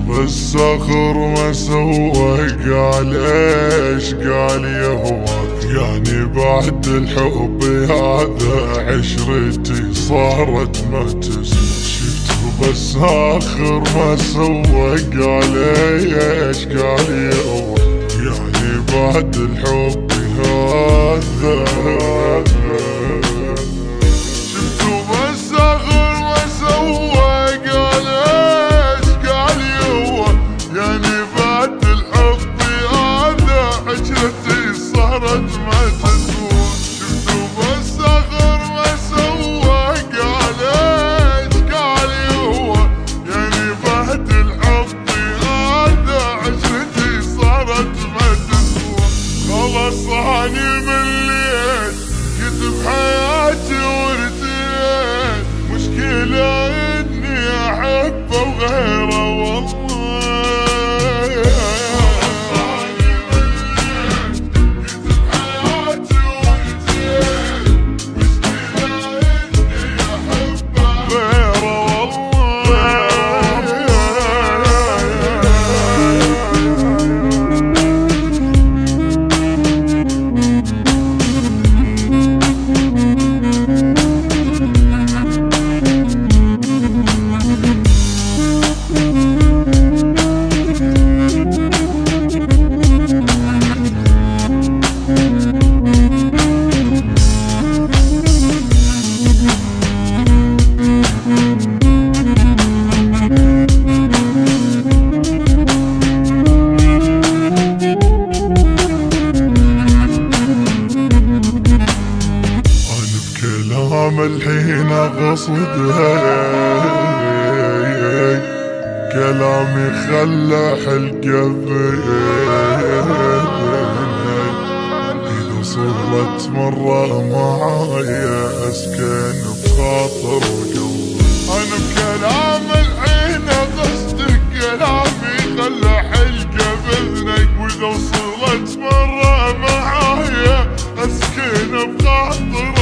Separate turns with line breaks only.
بس اخر ما سوى قال ايش قال يهواك، يعني بعد الحب هذا عشرتي صارت ما تسوى. شفته بس اخر ما سوى قال ايش قال يهواك، يعني بعد الحب هذا. صاني مليت كتب حياتي ورديت، مشكلة اني احبه وغيره والله. صاني مليت كتب حياتي ورديت، مشكلة اني احبه غيره والله. الحين اقصدها كلامي خلى حلقه اذا صرت مرة معايا اسكن بخاطر قلبي. انا بكلام الحين قصدك كلامي خلى حلقه باذنك، واذا وصلت مرة معايا اسكن بخاطر